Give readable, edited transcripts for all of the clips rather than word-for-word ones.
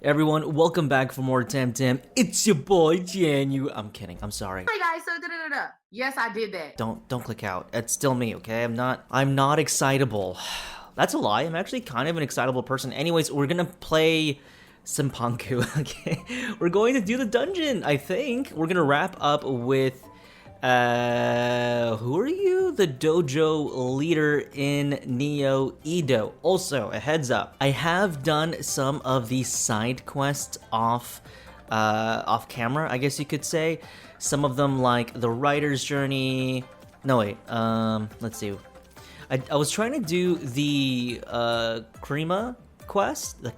Everyone, welcome back for more Temtem. It's your boy Janu. I'm kidding. I'm sorry. Hi guys, so da-da-da-da. Yes, I did that. Don't click out. It's still me, okay? I'm not excitable. That's a lie. I'm actually kind of an excitable person. Anyways, we're gonna play Simpanku, okay? We're going to do the dungeon, I think. We're gonna wrap up with who are you? The dojo leader in Neo Edo. Also, a heads up, I have done some of the side quests off camera, I guess you could say. Some of them like the writer's journey. No wait, let's see. I was trying to do the Crema quest, the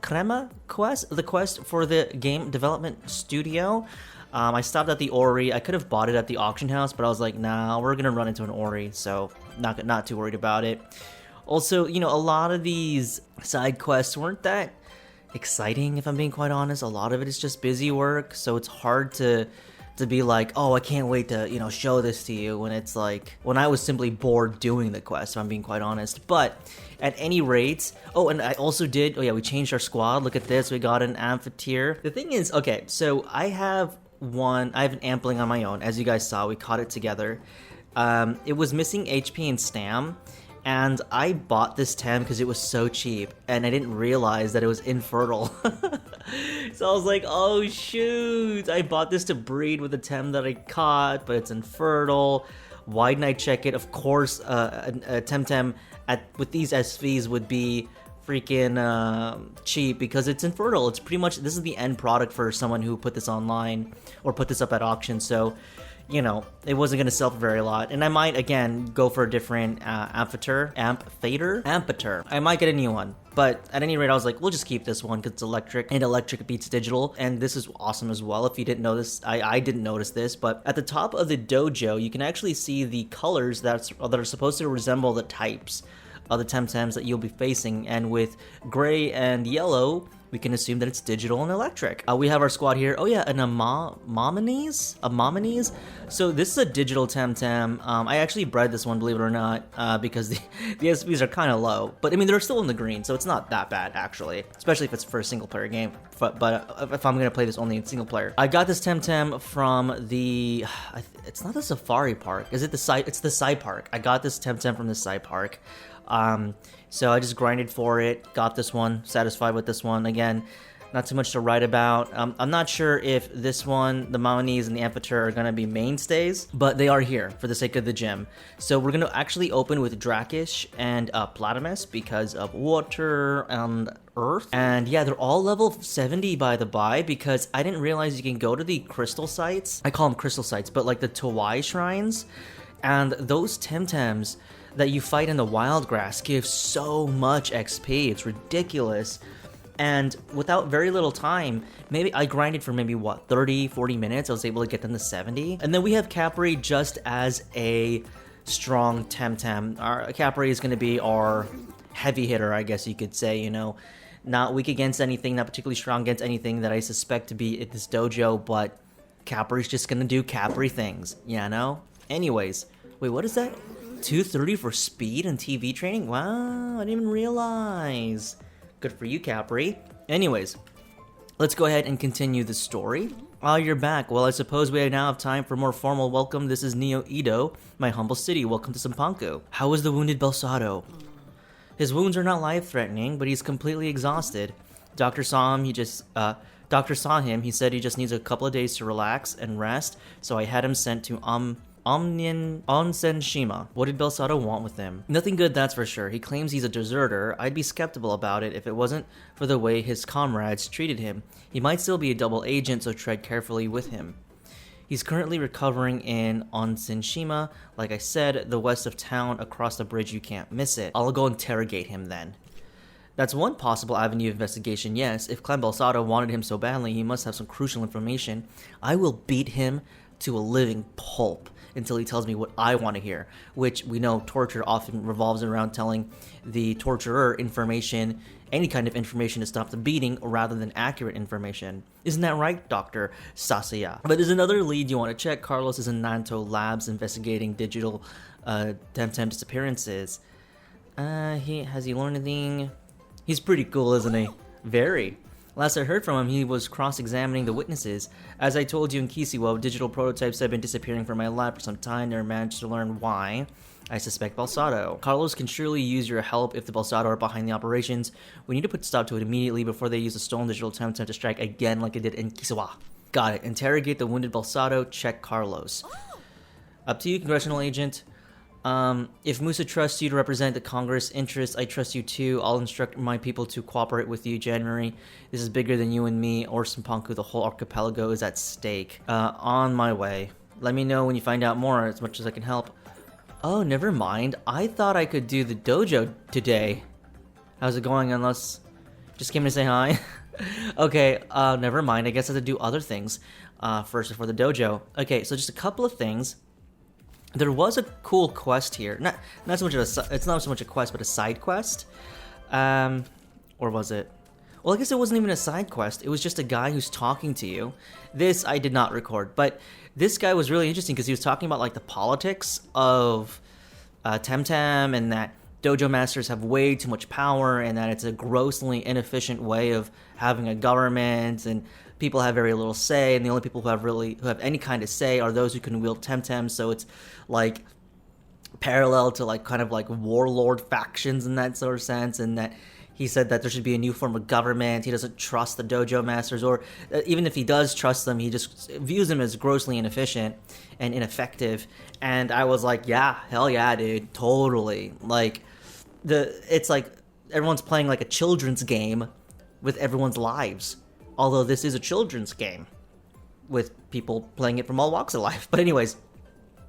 quest for the game development studio. I stopped at the Ori. I could have bought it at the auction house, but I was like, nah, we're gonna run into an Ori, so not too worried about it. Also, you know, a lot of these side quests weren't that exciting, if I'm being quite honest. A lot of it is just busy work, so it's hard to be like, oh, I can't wait to, you know, show this to you, when it's like, when I was simply bored doing the quest, if I'm being quite honest. But at any rate, oh, and I also did, oh yeah, we changed our squad. Look at this, we got an amphitheater. The thing is, okay, so I have an ampling on my own. As you guys saw, we caught it together. It was missing HP and Stam, and I bought this Tem because it was so cheap, and I didn't realize that it was infertile. So I was like, oh shoot, I bought this to breed with the Tem that I caught, but it's infertile. Why didn't I check it? Of course, a Temtem with these SVs would be freaking cheap because it's infertile. It's pretty much, this is the end product for someone who put this online or put this up at auction, so you know, it wasn't going to sell for very lot. And I might, again, go for a different amphitheater. I might get a new one. But at any rate, I was like, we'll just keep this one because it's electric, and electric beats digital. And this is awesome as well. If you didn't notice, I didn't notice this, but at the top of the dojo, you can actually see the colors that are supposed to resemble the types of the Temtems that you'll be facing. And with gray and yellow, we can assume that it's digital and electric. We have our squad here. Oh yeah, an Amomenes? So this is a digital Temtem. I actually bred this one, believe it or not, because the SPs are kind of low. But I mean, they're still in the green, so it's not that bad, actually. Especially if it's for a single player game. But if I'm gonna play this only in single player. I got this Temtem from the, it's not the Safari Park. Is it the side? It's the side park. I got this Temtem from the side park. So I just grinded for it, got this one, satisfied with this one. Again, not too much to write about. I'm not sure if this one, the Maonis and the Amphitheater, are going to be mainstays, but they are here for the sake of the gym. So we're going to actually open with Drakish and Platamus because of water and earth. And yeah, they're all level 70 by the by, because I didn't realize you can go to the crystal sites. I call them crystal sites, but like the Tawai shrines. And those Temtems that you fight in the wild grass give so much XP, it's ridiculous. And without very little time, maybe I grinded for maybe what, 30-40 minutes, I was able to get them to 70. And then we have Capri just as a strong Temtem. Our Capri is going to be our heavy hitter, I guess you could say, you know, not weak against anything, not particularly strong against anything that I suspect to be at this dojo, but Capri's just going to do Capri things, you know? Anyways, wait, what is that? 230 for speed and TV training? Wow, I didn't even realize. Good for you, Capri. Anyways, let's go ahead and continue the story. Ah, you're back. Well, I suppose we now have time for a more formal welcome. This is Neo Edo, my humble city. Welcome to Simpanku. How is the wounded Belsado? His wounds are not life-threatening, but he's completely exhausted. Doctor saw him, he said he just needs a couple of days to relax and rest, so I had him sent to Onsen Shima. What did Belsado want with him? Nothing good, that's for sure. He claims he's a deserter. I'd be skeptical about it if it wasn't for the way his comrades treated him. He might still be a double agent, so tread carefully with him. He's currently recovering in Onsen Shima. Like I said, the west of town, across the bridge, you can't miss it. I'll go interrogate him then. That's one possible avenue of investigation, yes. If Clan Belsado wanted him so badly, he must have some crucial information. I will beat him to a living pulp until he tells me what I want to hear, which we know torture often revolves around telling the torturer information, any kind of information to stop the beating rather than accurate information. Isn't that right, Dr. Sasaya? But there's another lead you want to check. Carlos is in Nanto Labs investigating digital Temtem disappearances. Has he learned anything? He's pretty cool, isn't he? Very. Last I heard from him, he was cross-examining the witnesses. As I told you in Kisiwo, digital prototypes have been disappearing from my lab for some time. Never managed to learn why. I suspect Balsado. Carlos can surely use your help if the Balsado are behind the operations. We need to put a stop to it immediately before they use a stolen digital Temtem to strike again like they did in Kisiwa. Got it. Interrogate the wounded Balsado. Check Carlos. Up to you, congressional agent. If Musa trusts you to represent the Congress interests, I trust you too. I'll instruct my people to cooperate with you. January. This is bigger than you and me or Sampanku. The whole archipelago is at stake. On my way. Let me know when you find out more, as much as I can help. Oh, never mind. I thought I could do the dojo today. How's it going? Unless... Just came to say hi? Okay, never mind. I guess I have to do other things first before the dojo. Okay, so just a couple of things. There was a cool quest here. Not so much of a... It's not so much a quest, but a side quest. Or was it? Well, I guess it wasn't even a side quest. It was just a guy who's talking to you. This I did not record, but this guy was really interesting because he was talking about like the politics of Temtem and that dojo masters have way too much power and that it's a grossly inefficient way of having a government and people have very little say, and the only people who have any kind of say are those who can wield Temtem. So it's like parallel to like kind of like warlord factions in that sort of sense, and that he said that there should be a new form of government. He doesn't trust the dojo masters, or even if he does trust them, he just views them as grossly inefficient and ineffective. And I was like, yeah, hell yeah, dude, totally. Like, it's like everyone's playing like a children's game with everyone's lives. Although this is a children's game with people playing it from all walks of life. But anyways,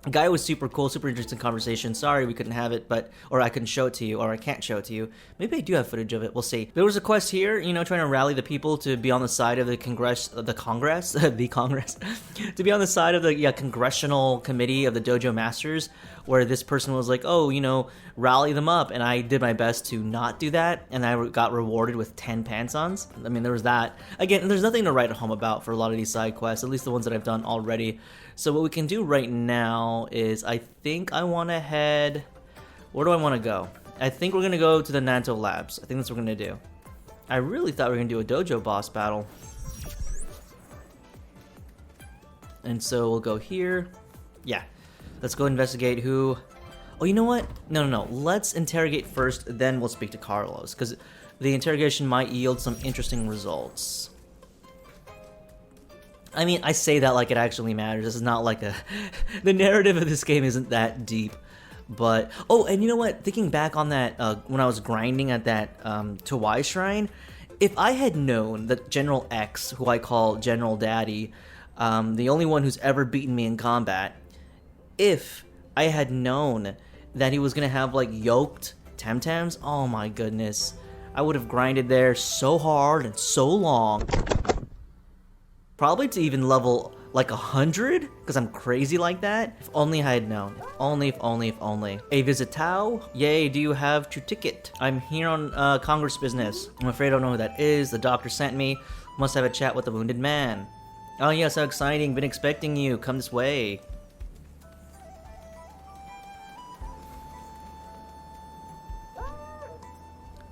the guy was super cool, super interesting conversation. Sorry we couldn't have it, or I couldn't show it to you, or I can't show it to you. Maybe I do have footage of it, we'll see. There was a quest here, you know, trying to rally the people to be on the side of the Congress, to be on the side of the congressional committee of the dojo masters, where this person was like, oh, you know, rally them up, and I did my best to not do that, and I got rewarded with 10 pansons. I mean, there was that. Again, there's nothing to write home about for a lot of these side quests, at least the ones that I've done already. So what we can do right now is, I think I want to head... Where do I want to go? I think we're going to go to the Nanto Labs. I think that's what we're going to do. I really thought we were going to do a dojo boss battle. And so we'll go here. Yeah. Let's go investigate who... Oh, you know what? No. Let's interrogate first, then we'll speak to Carlos, because the interrogation might yield some interesting results. I mean, I say that like it actually matters. This is not like a... The narrative of this game isn't that deep. But... Oh, and you know what? Thinking back on that, when I was grinding at that Tawai Shrine, if I had known that General X, who I call General Daddy, the only one who's ever beaten me in combat, if I had known that he was going to have, like, yoked Temtems, oh my goodness. I would have grinded there so hard and so long. Probably to even level like 100, because I'm crazy like that. If only I had known. If only. A visitao? Yay, do you have your ticket? I'm here on Congress business. I'm afraid I don't know who that is. The doctor sent me. Must have a chat with the wounded man. Oh yes, how exciting. Been expecting you. Come this way.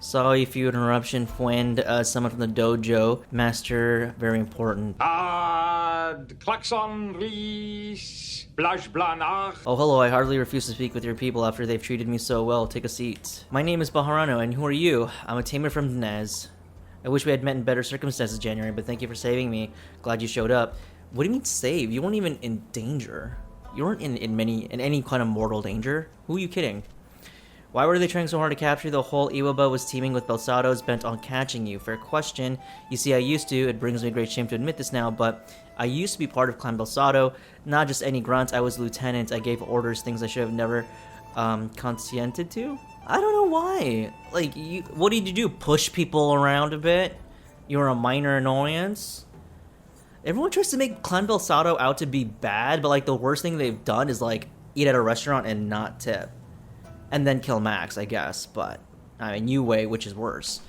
Sorry for your interruption, friend. Someone from the dojo. Master, very important. Klaxon, Ries, Blash Blanach. Oh, hello. I hardly refuse to speak with your people after they've treated me so well. Take a seat. My name is Bajarano, and who are you? I'm a tamer from Dnez. I wish we had met in better circumstances, January, but thank you for saving me. Glad you showed up. What do you mean save? You weren't even in danger. You weren't in any kind of mortal danger. Who are you kidding? Why were they trying so hard to capture you? The whole Iwaba was teeming with Belsados bent on catching you. Fair question. You see, I used to. It brings me great shame to admit this now, but I used to be part of Clan Belsado. Not just any grunt. I was lieutenant. I gave orders, things I should have never consciented to. I don't know why. Like, what did you do? Push people around a bit? You were a minor annoyance? Everyone tries to make Clan Belsado out to be bad, but like the worst thing they've done is like eat at a restaurant and not tip. And then kill Max, I guess, but I mean, Yue, which is worse.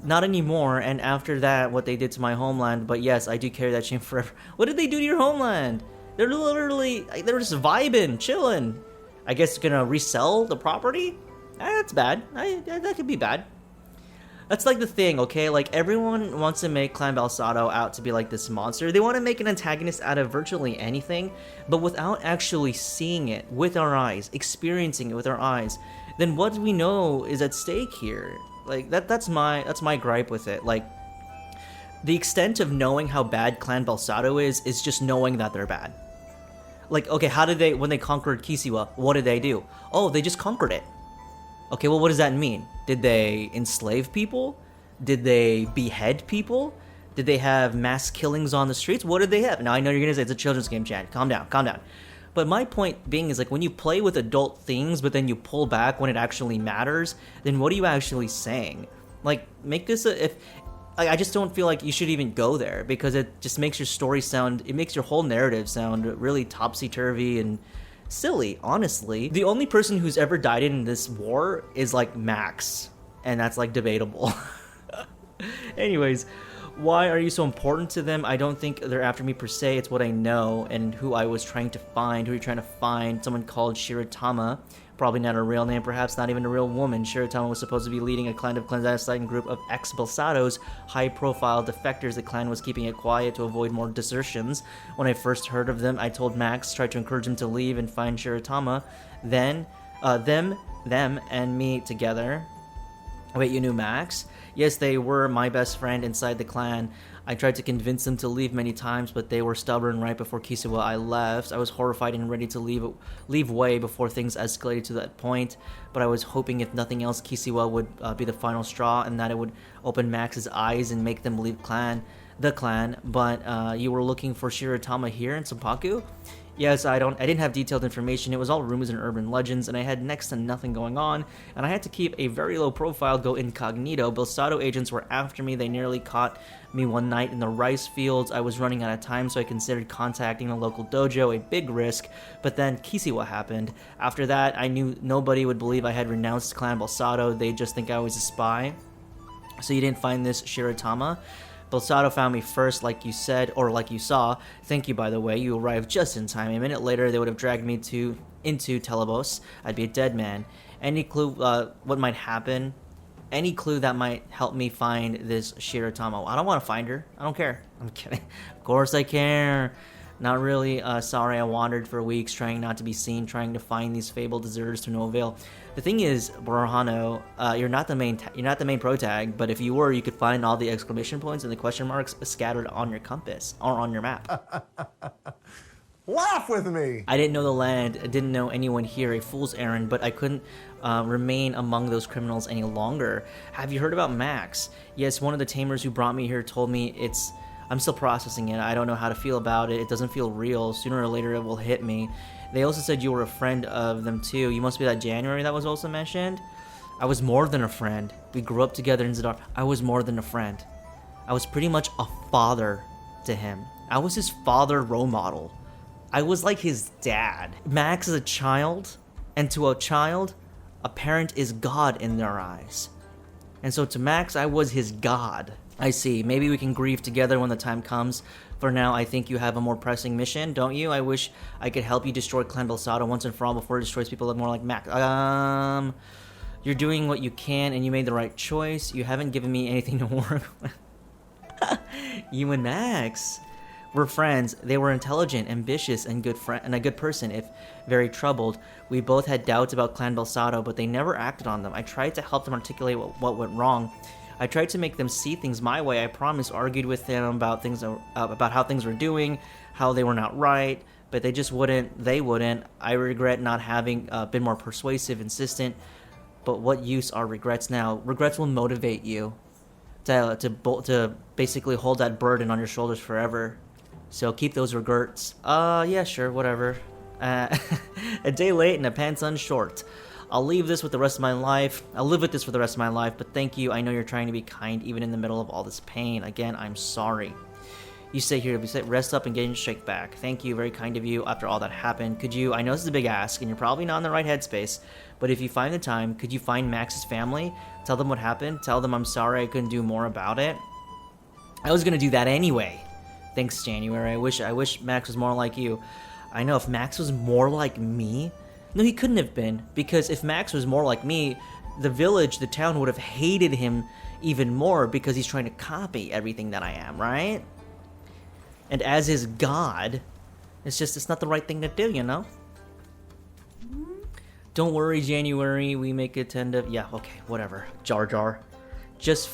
Not anymore, and after that, what they did to my homeland, but yes, I do carry that shame forever. What did they do to your homeland? They're literally, they're just vibing, chilling. I guess gonna resell the property? That's bad. That could be bad. That's like the thing, okay? Like, everyone wants to make Clan Balsado out to be like this monster. They want to make an antagonist out of virtually anything, but without actually seeing it with our eyes, experiencing it with our eyes, then what we know is at stake here. Like, that's my gripe with it. Like, the extent of knowing how bad Clan Balsado is just knowing that they're bad. Like, okay, how did they, when they conquered Kisiwa, what did they do? Oh, they just conquered it. Okay, well, what does that mean? Did they enslave people? Did they behead people? Did they have mass killings on the streets? What did they have? Now, I know you're gonna say it's a children's game, Chad. Calm down, calm down. But my point being is, like, when you play with adult things, but then you pull back when it actually matters, then what are you actually saying? Like, make this I just don't feel like you should even go there, because it just makes your story sound, it makes your whole narrative sound really topsy-turvy and silly, honestly. The only person who's ever died in this war is, like, Max, and that's, like, debatable. Anyways, why are you so important to them? I don't think they're after me per se, it's what I know and who I was trying to find. Who are you trying to find? Someone called Shiratama. Probably not a real name, perhaps not even a real woman. Shiratama was supposed to be leading a clandestine group of ex-Balsados, high-profile defectors. The clan was keeping it quiet to avoid more desertions. When I first heard of them, I told Max, tried to encourage him to leave and find Shiratama. Then, them and me together. Wait, you knew Max? Yes, they were my best friend inside the clan. I tried to convince them to leave many times, but they were stubborn. Right before Kisiwa I left, I was horrified and ready to leave way before things escalated to that point. But I was hoping, if nothing else, Kisiwa would be the final straw, and that it would open Max's eyes and make them leave the clan. But you were looking for Shiratama here in Sampaku? Yes, I didn't have detailed information. It was all rumors and urban legends, and I had next to nothing going on, and I had to keep a very low profile, go incognito. Balsado agents were after me. They nearly caught me one night in the rice fields. I was running out of time, so I considered contacting a local dojo, a big risk, but then Kisiwa happened. After that, I knew nobody would believe I had renounced Clan Balsado. They'd just think I was a spy. So you didn't find this Shiratama? Balsado found me first, like you said, or like you saw. Thank you, by the way. You arrived just in time. A minute later, they would have dragged me into Telebos. I'd be a dead man. Any clue what might happen? Any clue that might help me find this Shiratama? I don't want to find her. I don't care. I'm kidding. Of course I care. Not really. Sorry, I wandered for weeks, trying not to be seen, trying to find these fabled deserters to no avail. The thing is, Bajarano, you're not the main pro tag, but if you were, you could find all the exclamation points and the question marks scattered on your compass or on your map. Laugh with me! I didn't know the land, I didn't know anyone here, a fool's errand, but I couldn't remain among those criminals any longer. Have you heard about Max? Yes, one of the tamers who brought me here told me I'm still processing it. I don't know how to feel about it. It doesn't feel real. Sooner or later, it will hit me. They also said you were a friend of them too. You must be that January that was also mentioned. I was more than a friend. We grew up together in Zadar. I was more than a friend. I was pretty much a father to him. I was his father role model. I was like his dad. Max is a child, and to a child, a parent is God in their eyes. And so to Max, I was his God. I see. Maybe we can grieve together when the time comes. For now, I think you have a more pressing mission, don't you? I wish I could help you destroy Clan Balsado once and for all before it destroys people that look more like Max. You're doing what you can, and you made the right choice. You haven't given me anything to work with. You and Max were friends. They were intelligent, ambitious, and a good person, if very troubled. We both had doubts about Clan Balsado, but they never acted on them. I tried to help them articulate what went wrong. I tried to make them see things my way. I promise, argued with them about things, about how things were doing, how they were not right, but they just wouldn't. They wouldn't. I regret not having been more persuasive, insistent. But what use are regrets now? Regrets will motivate you to basically hold that burden on your shoulders forever. So keep those regrets. Yeah, sure, whatever. A day late and a pants unshort. I'll leave this with the rest of my life. I'll live with this for the rest of my life, but thank you. I know you're trying to be kind even in the middle of all this pain. Again, I'm sorry. You stay here, rest up and get your shake back. Thank you, very kind of you after all that happened. Could you, I know this is a big ask and you're probably not in the right headspace, but if you find the time, could you find Max's family? Tell them what happened. Tell them I'm sorry I couldn't do more about it. I was gonna do that anyway. Thanks, January. I wish Max was more like you. I know, if Max was more like me... No, he couldn't have been, because if Max was more like me, the village, the town would have hated him even more because he's trying to copy everything that I am, right? And as his god, it's not the right thing to do, you know? Don't worry, January, we make it tend to... Yeah, okay, whatever. Jar Jar. Just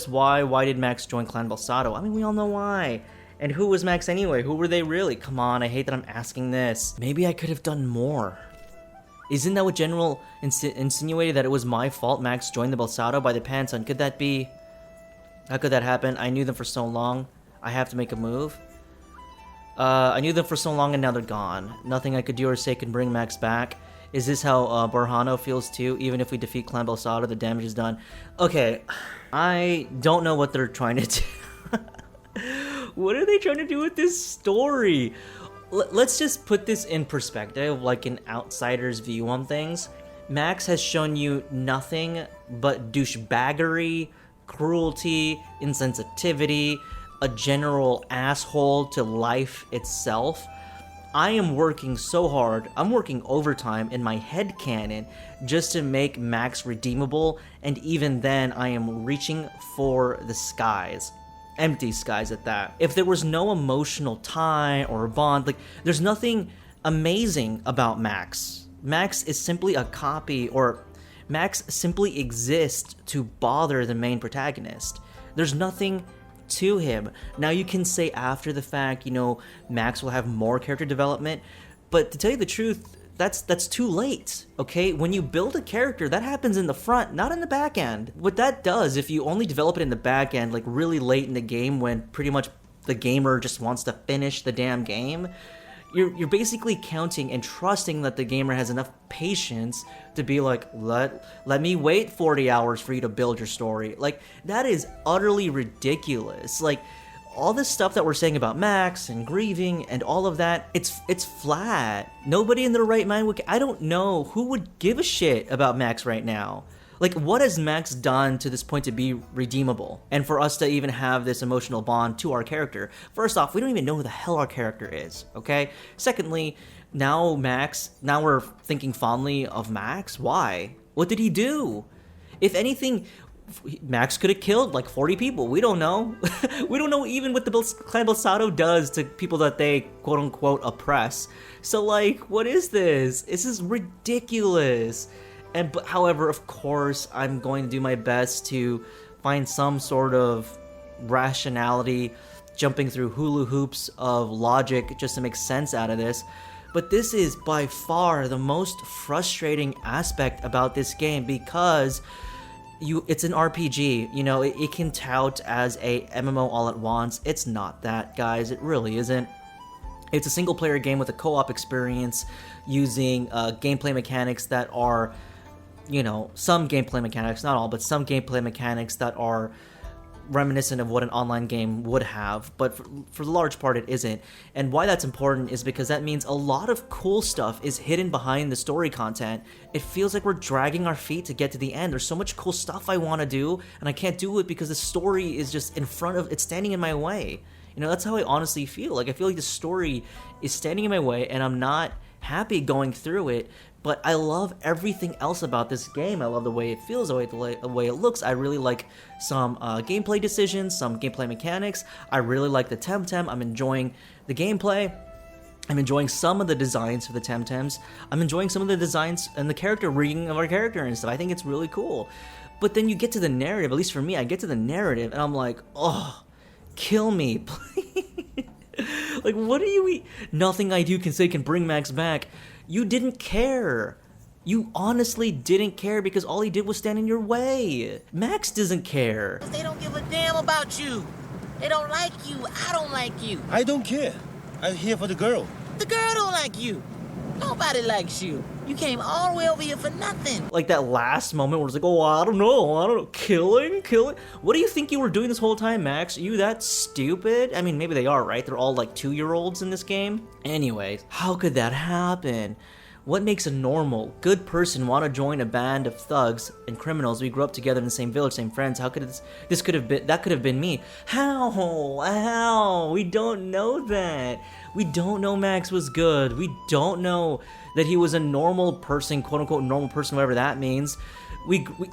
why did Max join Clan Balsado? I mean, we all know why. And who was Max anyway? Who were they really? Come on, I hate that I'm asking this. Maybe I could have done more. Isn't that what General insinuated, that it was my fault Max joined the Balsado by the Panton? Could that be... How could that happen? I knew them for so long. I have to make a move. I knew them for so long and now they're gone. Nothing I could do or say can bring Max back. Is this how Bajarano feels too? Even if we defeat Clan Balsado, the damage is done. Okay, I don't know what they're trying to do. What are they trying to do with this story? Let's just put this in perspective, like an outsider's view on things. Max has shown you nothing but douchebaggery, cruelty, insensitivity, a general asshole to life itself. I am working so hard, I'm working overtime in my headcanon just to make Max redeemable, and even then I am reaching for the skies. Empty skies at that. If there was no emotional tie or bond, like, there's nothing amazing about Max. Max is simply a copy, or Max simply exists to bother the main protagonist. There's nothing to him. Now you can say after the fact, you know, Max will have more character development, but to tell you the truth, that's too late, okay? When you build a character, that happens in the front, not in the back end. What that does, if you only develop it in the back end, like really late in the game when pretty much the gamer just wants to finish the damn game, you're basically counting and trusting that the gamer has enough patience to be like, let me wait 40 hours for you to build your story. Like, that is utterly ridiculous. Like, all this stuff that we're saying about Max and grieving and all of that, it's flat. Nobody in their right mind would... I don't know who would give a shit about Max right now. Like, what has Max done to this point to be redeemable? And for us to even have this emotional bond to our character? First off, we don't even know who the hell our character is, okay? Secondly, now we're thinking fondly of Max? Why? What did he do? If anything, Max could have killed like 40 people. We don't know. We don't know even what the Clan Balsado does to people that they quote-unquote oppress. So, like, what is this? This is ridiculous. But however, of course, I'm going to do my best to find some sort of rationality, jumping through hula hoops of logic just to make sense out of this. But this is by far the most frustrating aspect about this game because it's an RPG. You know, it can tout as a MMO all at once. It's not that, guys. It really isn't. It's a single player game with a co-op experience using gameplay mechanics that are, you know, some gameplay mechanics, not all, but some gameplay mechanics that are reminiscent of what an online game would have, but for the large part it isn't. And why that's important is because that means a lot of cool stuff is hidden behind the story content. It feels like we're dragging our feet to get to the end. There's so much cool stuff I want to do, and I can't do it because the story is just it's standing in my way. You know, that's how I honestly feel. Like, I feel like the story is standing in my way, and I'm not happy going through it. But I love everything else about this game. I love the way it feels, the way it looks. I really like some gameplay decisions, some gameplay mechanics. I really like the Temtem. I'm enjoying the gameplay. I'm enjoying some of the designs for the Temtems. I'm enjoying some of the designs and the character rigging of our character and stuff. I think it's really cool. But then you get to the narrative, at least for me, I get to the narrative and I'm like, oh, kill me, please. Like, what do you eat? Nothing I do can bring Max back. You didn't care. You honestly didn't care because all he did was stand in your way. Max doesn't care. They don't give a damn about you. They don't like you. I don't like you. I don't care. I'm here for the girl. The girl don't like you. Nobody likes you. You came all the way over here for nothing. Like that last moment where it's like, oh, I don't know. Killing? What do you think you were doing this whole time, Max? Are you that stupid? I mean, maybe they are, right? They're all like 2-year-olds in this game. Anyways, how could that happen? What makes a normal, good person want to join a band of thugs and criminals? We grew up together in the same village, same friends. How could this could have been, that could have been me? How? We don't know that. We don't know Max was good. We don't know that he was a normal person, quote unquote normal person, whatever that means.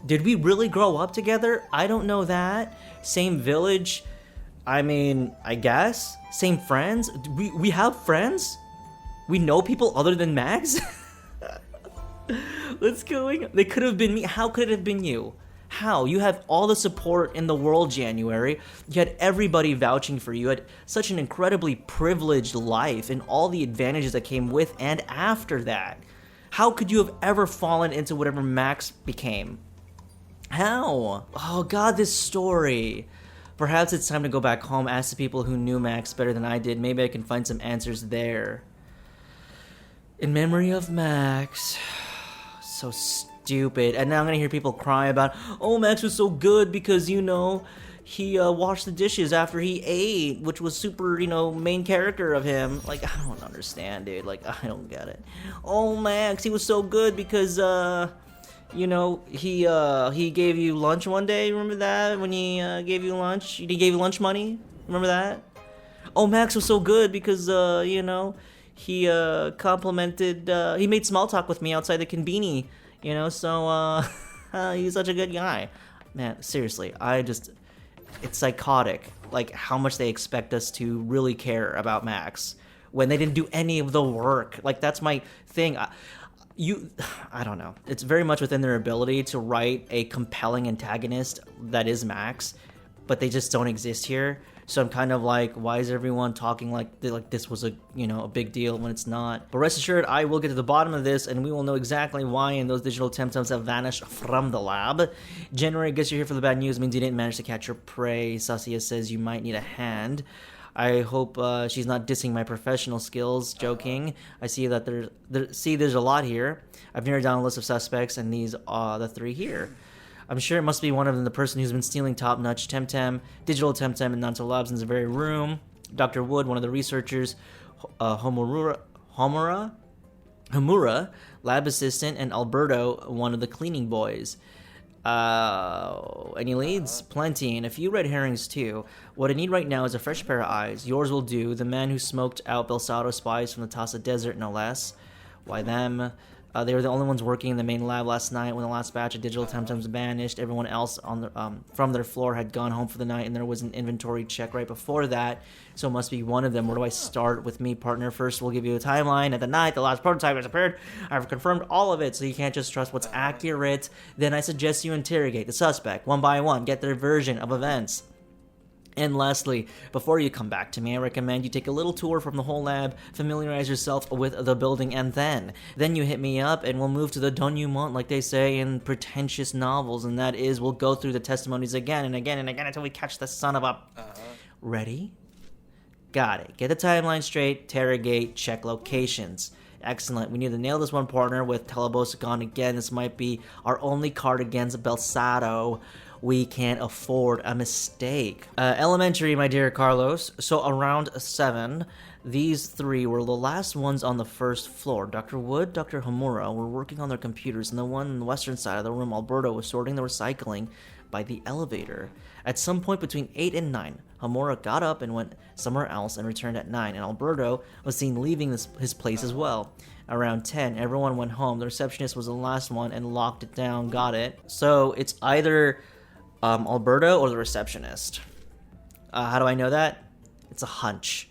Did we really grow up together? I don't know that. Same village. I mean, I guess. Same friends. We have friends? We know people other than Max? What's going on? They could have been me. How could it have been you? How? You have all the support in the world, January. You had everybody vouching for you. You had such an incredibly privileged life and all the advantages that came with and after that. How could you have ever fallen into whatever Max became? How? Oh god, this story. Perhaps it's time to go back home, ask the people who knew Max better than I did. Maybe I can find some answers there. In memory of Max. So stupid. And now I'm gonna hear people cry about, oh, Max was so good because, you know, he washed the dishes after he ate, which was super, you know, main character of him. Like, I don't understand, dude. Like, I don't get it. Oh, Max, he was so good because, you know, he gave you lunch one day. Remember that? When he gave you lunch? He gave you lunch money? Remember that? Oh, Max was so good because, you know, he complimented, he made small talk with me outside the conveni, you know, so he's such a good guy. Man, seriously, it's psychotic, like how much they expect us to really care about Max when they didn't do any of the work. Like, that's my thing. I don't know. It's very much within their ability to write a compelling antagonist that is Max, but they just don't exist here. So I'm kind of like, why is everyone talking like this was a big deal when it's not? But rest assured, I will get to the bottom of this, and we will know exactly why and those digital Temtems have vanished from the lab. January, I guess you're here for the bad news. It means you didn't manage to catch your prey. Sasia says you might need a hand. I hope she's not dissing my professional skills. Joking. I see that there's a lot here. I've narrowed down a list of suspects, and these are the three here. I'm sure it must be one of them, the person who's been stealing top-notch Temtem, digital Temtem, and Nanto Labs in this very room. Dr. Wood, one of the researchers, Homura, lab assistant, and Alberto, one of the cleaning boys. Any leads? Plenty, and a few red herrings too. What I need right now is a fresh pair of eyes. Yours will do. The man who smoked out Belsado spies from the Tasa Desert, no less. Why them? They were the only ones working in the main lab last night when the last batch of digital Temtems vanished. Everyone else on the, from their floor had gone home for the night, and there was an inventory check right before that, so it must be one of them. Where do I start with me, partner? First, we'll give you a timeline. At the night the last prototype has appeared, I've confirmed all of it, so you can't just trust what's accurate. Then I suggest you interrogate the suspect one by one, get their version of events. And lastly, before you come back to me, I recommend you take a little tour from the whole lab, familiarize yourself with the building, and then you hit me up and we'll move to the denouement, like they say in pretentious novels, and that is we'll go through the testimonies again and again and again until we catch the son of a... Ready? Got it. Get the timeline straight, interrogate, check locations. Excellent. We need to nail this one, partner. With Telebos gone again, this might be our only card against Belsado. We can't afford a mistake. Elementary, my dear Carlos. So around 7, these three were the last ones on the first floor. Dr. Wood, Dr. Homura were working on their computers, and the one on the western side of the room, Alberto, was sorting the recycling by the elevator. At some point between 8 and 9, Homura got up and went somewhere else and returned at 9, and Alberto was seen leaving his place as well. Around 10, everyone went home. The receptionist was the last one and locked it down. Got it. So it's either Alberto or the receptionist. How do I know that? It's a hunch.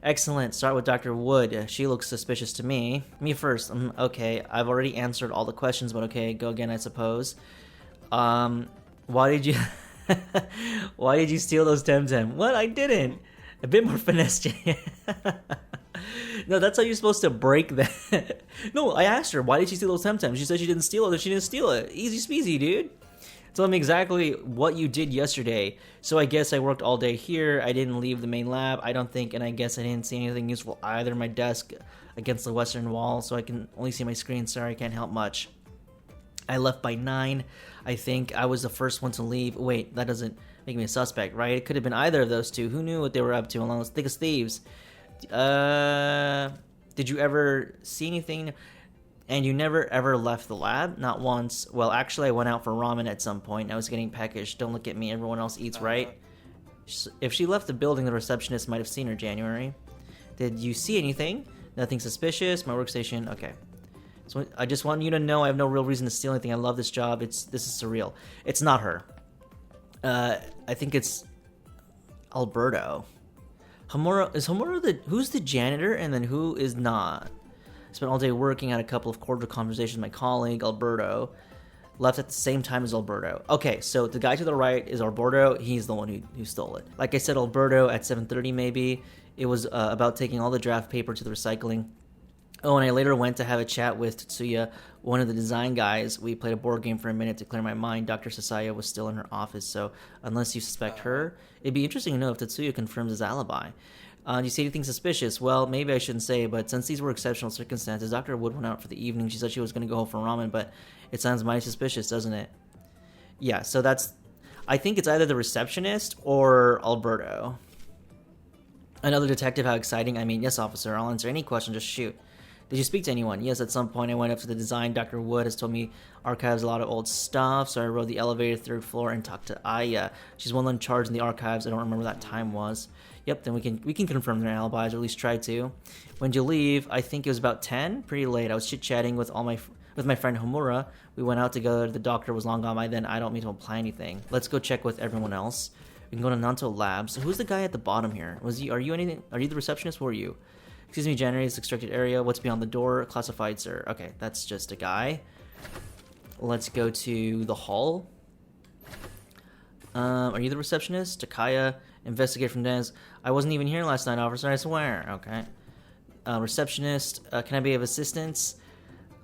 Excellent. Start with Dr. Wood. She looks suspicious to me. Me first. Okay, I've already answered all the questions, but okay, go again, I suppose. Why did you... Why did you steal those Temtem? What? I didn't. A bit more finesse. No, that's how you're supposed to break that. No, I asked her, why did she steal those Temtem? She said she didn't steal it. She didn't steal it. Easy speasy, dude. Tell me exactly what you did yesterday. So I guess I worked all day here. I didn't leave the main lab, I don't think, and I guess I didn't see anything useful either. My desk against the western wall, so I can only see my screen. Sorry, I can't help much. I left by 9. I think I was the first one to leave. Wait, that doesn't make me a suspect, right? It could have been either of those two. Who knew what they were up to along those thickest thieves? Did you ever see anything? And you never ever left the lab? Not once. Well, actually, I went out for ramen at some point. I was getting peckish. Don't look at me. Everyone else eats, right? If she left the building, the receptionist might have seen her. January. Did you see anything? Nothing suspicious. My workstation. Okay. So I just want you to know I have no real reason to steal anything. I love this job. This is surreal. It's not her. I think it's Alberto. Homura who's the janitor and then who is not? Spent all day working, had a couple of cordial conversations with my colleague, Alberto. Left at the same time as Alberto. Okay, so the guy to the right is Alberto. He's the one who stole it. Like I said, Alberto at 7:30 maybe. It was about taking all the draft paper to the recycling. Oh, and I later went to have a chat with Tetsuya, one of the design guys. We played a board game for a minute to clear my mind. Dr. Sasaya was still in her office, so unless you suspect her, it'd be interesting to know if Tetsuya confirms his alibi. Do you see anything suspicious? Well, maybe I shouldn't say, but since these were exceptional circumstances, Dr. Wood went out for the evening. She said she was going to go home for ramen, but it sounds mighty suspicious, doesn't it? Yeah, so I think it's either the receptionist or Alberto. Another detective, how exciting. I mean, yes, officer, I'll answer any question, just shoot. Did you speak to anyone? Yes, at some point I went up to the design. Dr. Wood has told me archives a lot of old stuff, so I rode the elevator third floor and talked to Aya. She's one in charge in the archives. I don't remember what that time was. Yep, then we can confirm their alibis, or at least try to. When did you leave? I think it was about 10. Pretty late. I was chit-chatting with my friend Homura. We went out together. The doctor was long gone by then. I don't mean to imply anything. Let's go check with everyone else. We can go to Nanto Labs. So who's the guy at the bottom here? Are you the receptionist? Who are you? Excuse me, January, it's extracted area. What's beyond the door? Classified, sir. Okay, that's just a guy. Let's go to the hall. Are you the receptionist? Takaya, investigator from Dez. I wasn't even here last night, officer, I swear. Okay. Receptionist, can I be of assistance?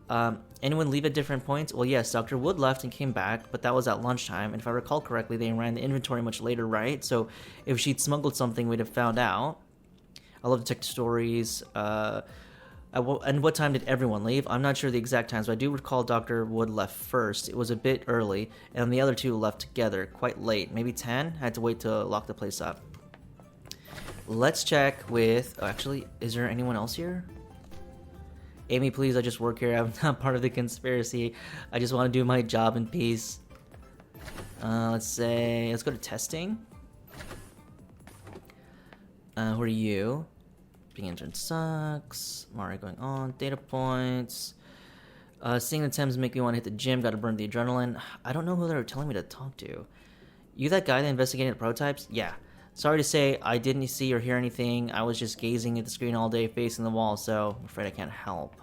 Anyone leave at different points? Well, yes, Dr. Wood left and came back, but that was at lunchtime. And if I recall correctly, they ran the inventory much later, right? So if she'd smuggled something, we'd have found out. I love detective stories. And what time did everyone leave? I'm not sure the exact times, but I do recall Dr. Wood left first. It was a bit early, and the other two left together, quite late. Maybe 10? Had to wait to lock the place up. Let's check with... Oh, actually, is there anyone else here? Amy, please, I just work here. I'm not part of the conspiracy. I just want to do my job in peace. Let's go to testing. Who are you? Being intern sucks. Mario going on. Data points. Seeing the Thames make me want to hit the gym. Gotta burn the adrenaline. I don't know who they're telling me to talk to. You that guy that investigated the prototypes? Yeah. Sorry to say, I didn't see or hear anything. I was just gazing at the screen all day, facing the wall, so I'm afraid I can't help.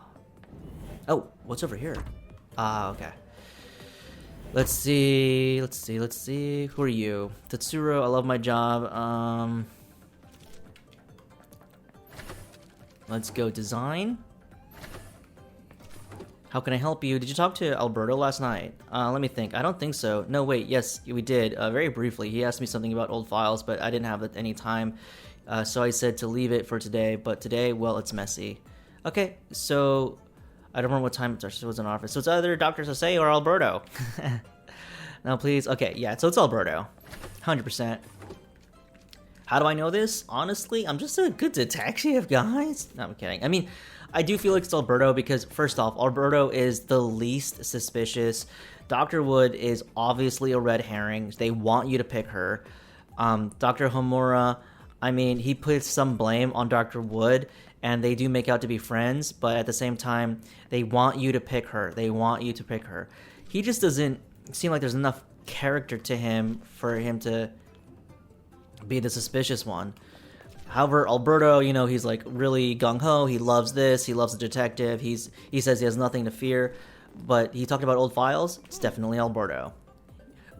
Oh, what's over here? Okay. Let's see. Who are you? Tetsuro, I love my job. Let's go design. How can I help you? Did you talk to Alberto last night? Let me think. I don't think so. No, wait. Yes, we did. Very briefly. He asked me something about old files, but I didn't have any time. So I said to leave it for today. But today, well, it's messy. Okay, so I don't remember what time it was in office. So it's either Dr. Sasei or Alberto. Now, please. Okay, yeah, so it's Alberto. 100%. How do I know this? Honestly, I'm just a good detective, guys. No, I'm kidding. I mean, I do feel like it's Alberto because, first off, Alberto is the least suspicious. Dr. Wood is obviously a red herring. They want you to pick her. Dr. Homura, I mean, he puts some blame on Dr. Wood, and they do make out to be friends, but at the same time, they want you to pick her. They want you to pick her. He just doesn't seem like there's enough character to him for him to be the suspicious one. However, Alberto, you know, he's like really gung-ho. He loves this. He loves the detective. He says he has nothing to fear. But he talked about old files. It's definitely Alberto.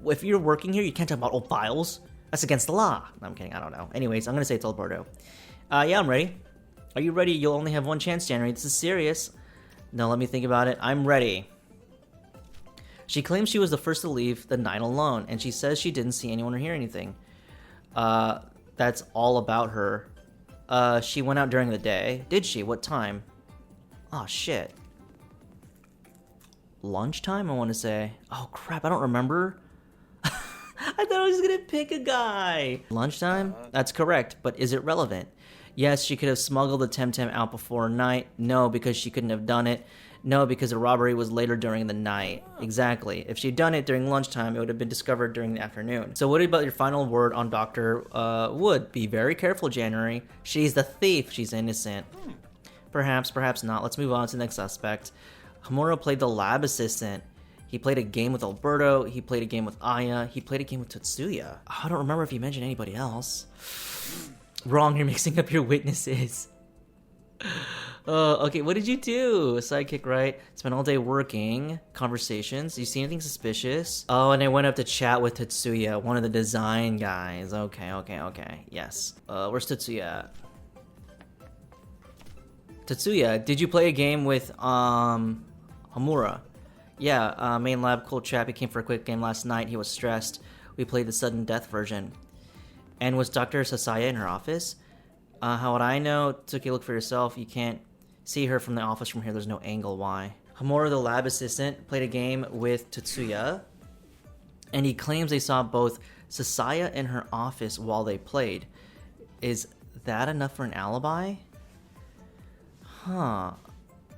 If you're working here, you can't talk about old files. That's against the law. No, I'm kidding. I don't know. Anyways, I'm going to say it's Alberto. Yeah, I'm ready. Are you ready? You'll only have one chance, January. This is serious. No, let me think about it. I'm ready. She claims she was the first to leave the night alone, and she says she didn't see anyone or hear anything. That's all about her. She went out during the day. Did she? What time? Oh, shit. Lunchtime, I want to say. Oh, crap, I don't remember. I thought I was gonna pick a guy. Lunchtime? That's correct, but is it relevant? Yes, she could have smuggled the Temtem out before night. No, because she couldn't have done it. No, because the robbery was later during the night. Exactly. If she'd done it during lunchtime, it would have been discovered during the afternoon. So what about your final word on Dr. Wood? Be very careful, January. She's the thief. She's innocent. Perhaps, perhaps not. Let's move on to the next suspect. Hamura played the lab assistant. He played a game with Alberto. He played a game with Aya. He played a game with Tetsuya. I don't remember if he mentioned anybody else. Wrong, you're mixing up your witnesses. Okay, what did you do? Sidekick, right? Spent all day working. Conversations. Do you see anything suspicious? Oh, and I went up to chat with Tetsuya, one of the design guys. Okay. Yes. Where's Tetsuya at? Tetsuya, did you play a game with, Hamura? Yeah, main lab, cool chap. He came for a quick game last night. He was stressed. We played the sudden death version. And was Dr. Sasaya in her office? How would I know? Took a look for yourself. You can't see her from the office from here. There's no angle. Why? Hamura, the lab assistant, played a game with Tetsuya. And he claims they saw both Sasaya in her office while they played. Is that enough for an alibi? Huh.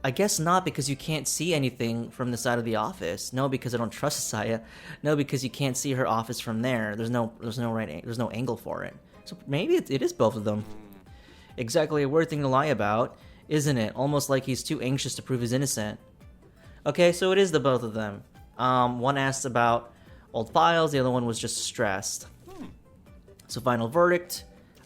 I guess not, because you can't see anything from the side of the office. No, because I don't trust Sasaya. No, because you can't see her office from there. There's no angle for it. So maybe it is both of them. Exactly a weird thing to lie about, isn't it? Almost like he's too anxious to prove he's innocent. Okay, so it is the both of them. One asked about old files, the other one was just stressed. So final verdict,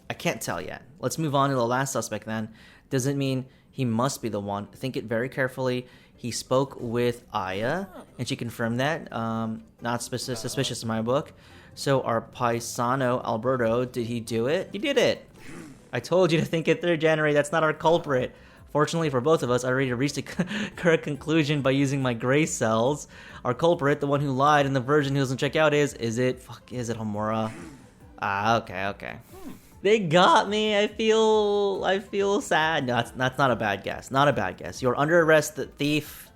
I can't tell yet. Let's move on to the last suspect then. Does it mean he must be the one? Think it very carefully. He spoke with Aya, and she confirmed that. Not suspicious in my book. So our paisano, Alberto, did he do it? He did it! I told you to think it through, January. That's not our culprit. Fortunately for both of us, I already reached a correct conclusion by using my gray cells. Our culprit, the one who lied, and the virgin who doesn't check out is it Hamura? Okay. They got me. I feel sad. No, that's not a bad guess. Not a bad guess. You're under arrest, the thief.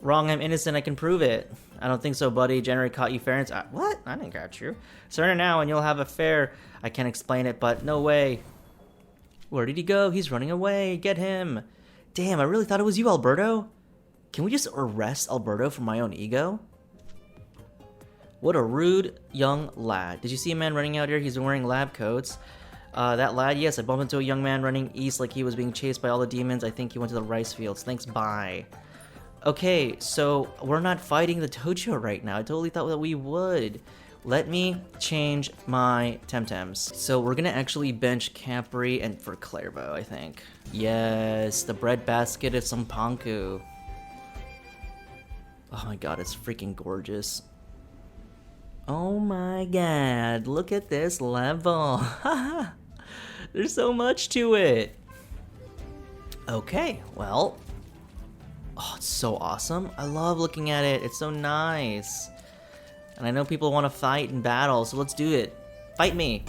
Wrong, I'm innocent. I can prove it. I don't think so, buddy. January caught you fair and... What? I didn't catch you. Surrender now and you'll have a fair... I can't explain it, but no way. Where did he go? He's running away. Get him. Damn, I really thought it was you, Alberto. Can we just arrest Alberto for my own ego? What a rude young lad. Did you see a man running out here? He's wearing lab coats. That lad, yes, I bumped into a young man running east like he was being chased by all the demons. I think he went to the rice fields. Thanks, bye. Okay, so we're not fighting the dojo right now. I totally thought that we would. Let me change my Temtems. So we're gonna actually bench Capri and for Clairvo, I think. Yes, the bread basket of Sampanku. Oh my god, it's freaking gorgeous. Oh my god, look at this level. There's so much to it. Okay, well. Oh, it's so awesome. I love looking at it. It's so nice. And I know people want to fight and battle, so let's do it. Fight me.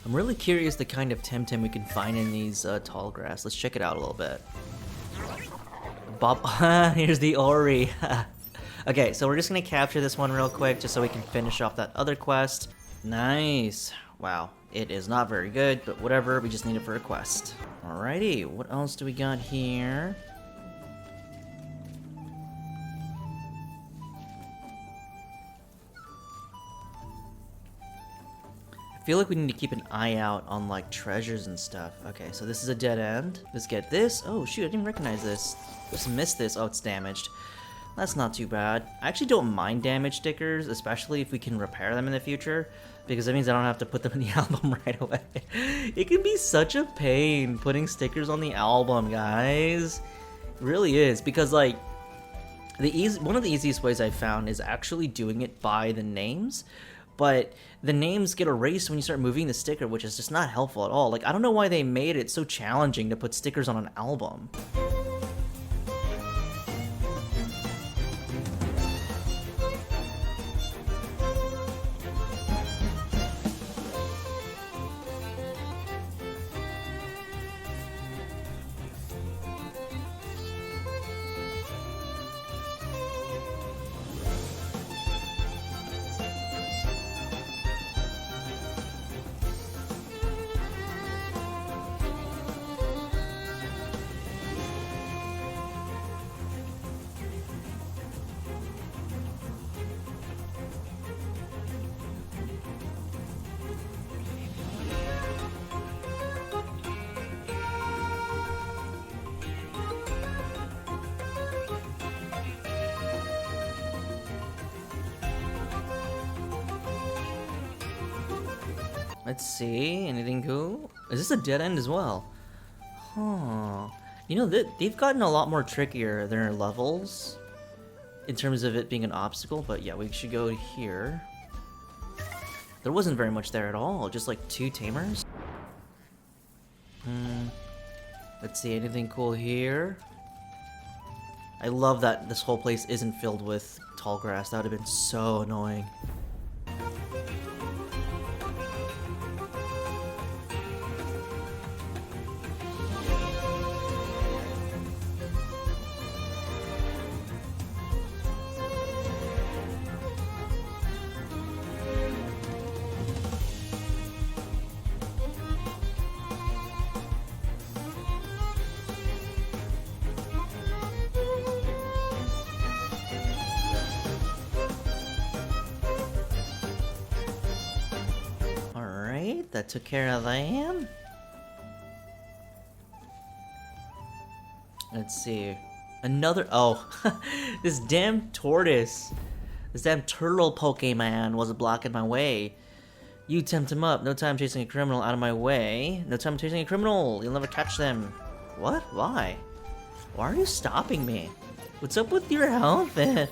I'm really curious the kind of Temtem we can find in these tall grass. Let's check it out a little bit. Bob, here's the Ori. Okay, so we're just gonna capture this one real quick just so we can finish off that other quest. Nice. Wow, it is not very good, but whatever, we just need it for a quest. Alrighty, what else do we got here? I feel like we need to keep an eye out on like treasures and stuff. Okay, so this is a dead end. Let's get this. Oh shoot, I didn't recognize this. Just missed this. Oh, it's damaged. That's not too bad. I actually don't mind damage stickers, especially if we can repair them in the future, because that means I don't have to put them in the album right away. It can be such a pain putting stickers on the album, guys. It really is, because like one of the easiest ways I've found is actually doing it by the names, but the names get erased when you start moving the sticker, which is just not helpful at all. Like, I don't know why they made it so challenging to put stickers on an album. Let's see. Anything cool? Is this a dead end as well? Huh. You know, they've gotten a lot more trickier their levels in terms of it being an obstacle, but yeah, we should go here. There wasn't very much there at all, just like 2 tamers. Let's see, anything cool here? I love that this whole place isn't filled with tall grass. That would have been so annoying. That took care of them. Let's see. Another. Oh, this damn tortoise. This damn turtle Pokemon was blocking my way. You Temtem up. No time chasing a criminal out of my way. No time chasing a criminal. You'll never catch them. What? Why? Why are you stopping me? What's up with your outfit?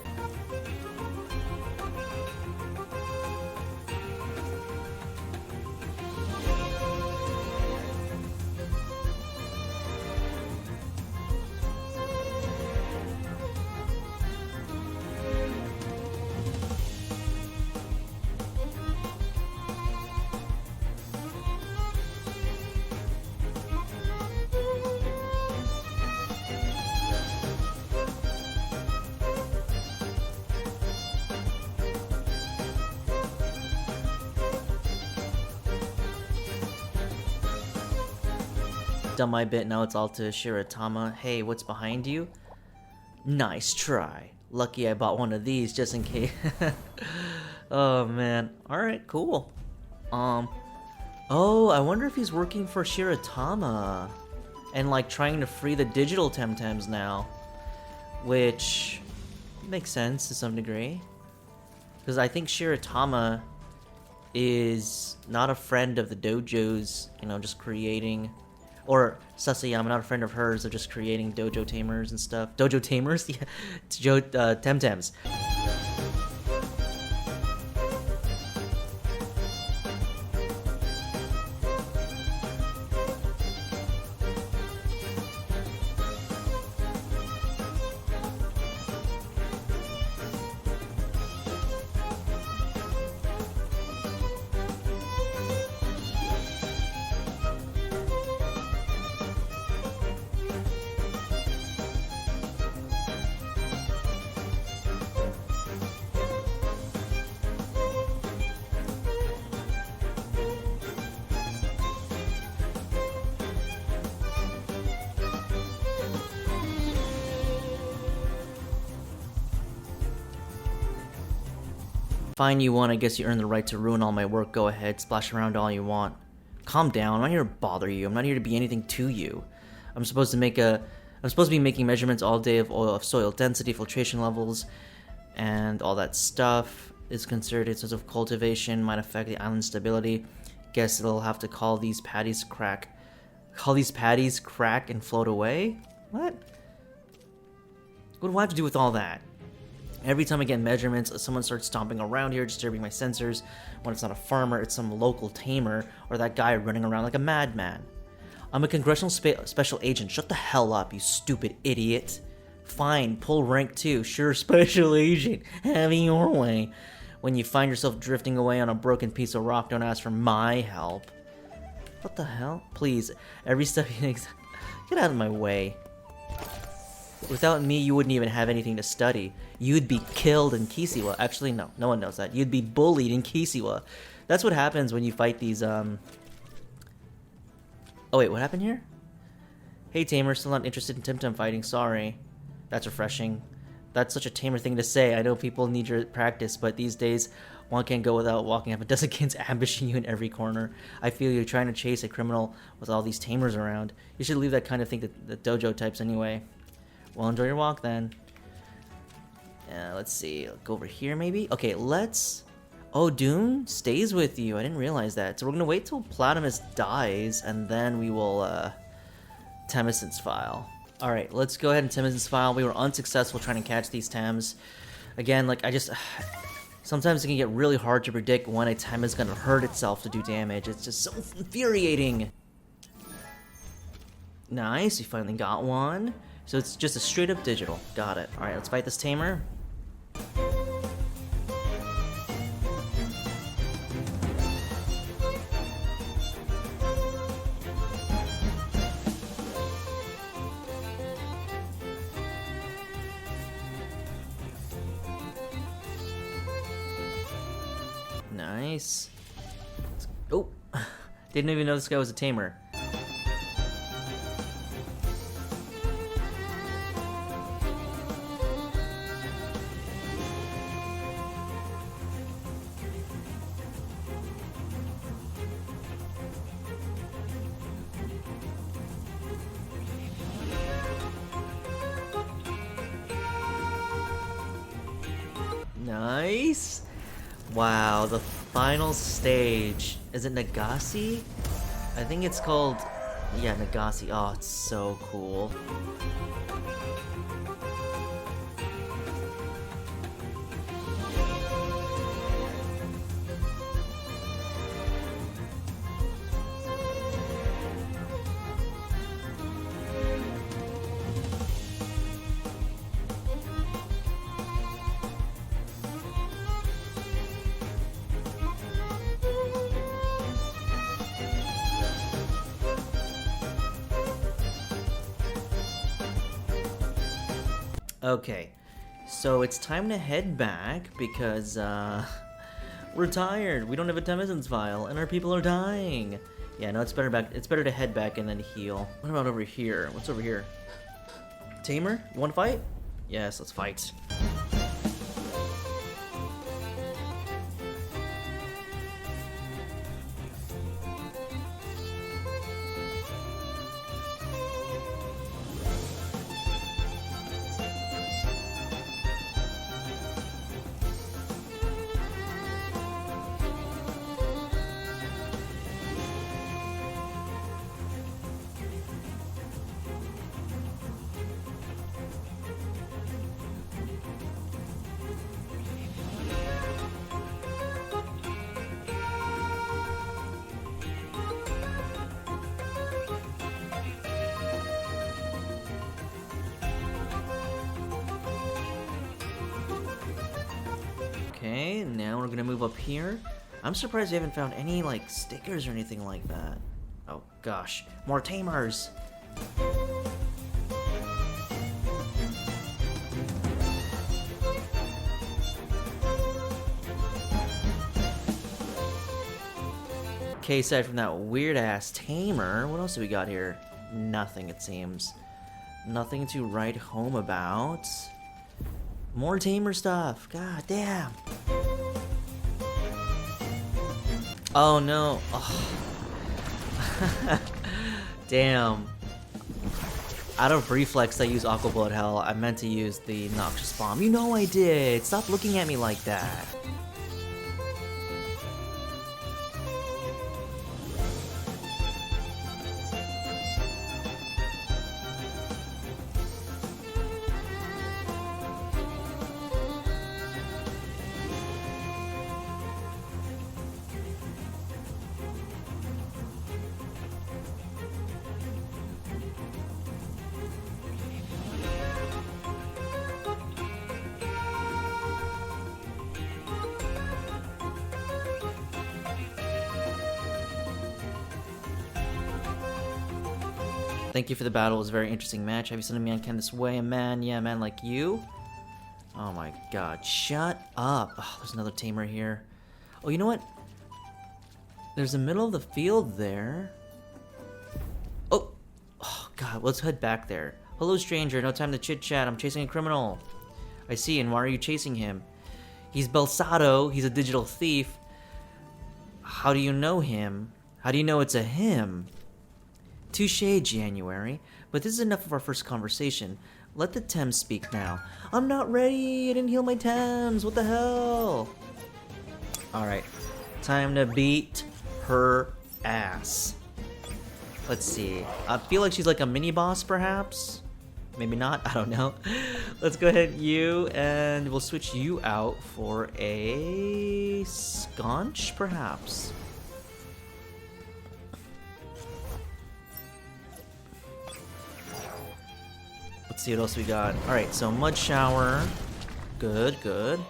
Done my bit, now it's all to Shiratama. Hey, what's behind you? Nice try. Lucky I bought one of these just in case. Oh man. Alright, cool. Oh, I wonder if he's working for Shiratama. And like trying to free the digital Temtems now. Which makes sense to some degree. Because I think Shiratama is not a friend of the dojo's, you know, just creating... Or Sasayama, not a friend of hers, of just creating dojo tamers and stuff. Dojo tamers? Yeah. Temtems. Fine, you won. I guess you earned the right to ruin all my work. Go ahead, splash around all you want. Calm down. I'm not here to bother you. I'm not here to be anything to you. I'm supposed to be making measurements all day of soil density, filtration levels, and all that stuff. Is considered a source of cultivation, might affect the island's stability. Guess they'll have to call these patties crack and float away? What? What do I have to do with all that? Every time I get measurements, someone starts stomping around here, disturbing my sensors. When it's not a farmer, it's some local tamer, or that guy running around like a madman. I'm a congressional special agent. Shut the hell up, you stupid idiot. Fine, pull rank 2. Sure, special agent. Have it your way. When you find yourself drifting away on a broken piece of rock, don't ask for my help. What the hell? Please, every step you take... Get out of my way. Without me, you wouldn't even have anything to study. You'd be killed in Kisiwa. Actually, no. No one knows that. You'd be bullied in Kisiwa. That's what happens when you fight these, Oh wait, what happened here? Hey, Tamer, still not interested in Temtem fighting. Sorry. That's refreshing. That's such a Tamer thing to say. I know people need your practice, but these days, one can't go without walking up a dozen kids ambushing you in every corner. I feel you're trying to chase a criminal with all these Tamers around. You should leave that kind of thing to the dojo types anyway. Well, enjoy your walk then. Let's see. Go over here maybe? Okay, let's... Oh, Dune stays with you. I didn't realize that. So we're gonna wait till Platimus dies, and then we will, Temessen's file. Alright, let's go ahead and Temessen's file. We were unsuccessful trying to catch these Tems. Again, like, sometimes it can get really hard to predict when a Tem is gonna hurt itself to do damage. It's just so infuriating. Nice, we finally got one. So it's just a straight up digital. Got it. Alright, let's fight this tamer. Nice. Oh, didn't even know this guy was a tamer. Nice. Wow, the final stage. Is it Nagasi? I think it's called... Yeah, Nagasi. Oh, it's so cool. Okay, so it's time to head back because, we're tired. We don't have a Temessen's file, and our people are dying. Yeah, no, it's better to head back and then heal. What about over here? What's over here? Tamer, you want to fight? Yes, let's fight. Okay, now we're gonna move up here. I'm surprised we haven't found any, like, stickers or anything like that. Oh, gosh. More tamers! Okay, aside from that weird-ass tamer, what else do we got here? Nothing, it seems. Nothing to write home about. More tamer stuff. God damn. Oh no. Oh. Damn. Out of reflex, I use Aqua Blood Hell. I meant to use the Noxious Bomb. You know I did. Stop looking at me like that. Thank you for the battle. It was a very interesting match. Have you seen a man this way? A man, yeah, a man like you? Oh my god. Shut up. Oh, there's another tamer here. Oh, you know what? There's the middle of the field there. Oh. Oh god, let's head back there. Hello, stranger. No time to chit-chat. I'm chasing a criminal. I see, and why are you chasing him? He's Belsado. He's a digital thief. How do you know him? How do you know it's a him? Touché, January, but this is enough of our first conversation. Let the Tems speak now. I'm not ready! I didn't heal my Tems! What the hell? Alright. Time to beat her ass. Let's see. I feel like she's like a mini boss, perhaps? Maybe not, I don't know. Let's go ahead, you, and we'll switch you out for a sconch, perhaps. Let's see what else we got. Alright, so mud shower. Good, good.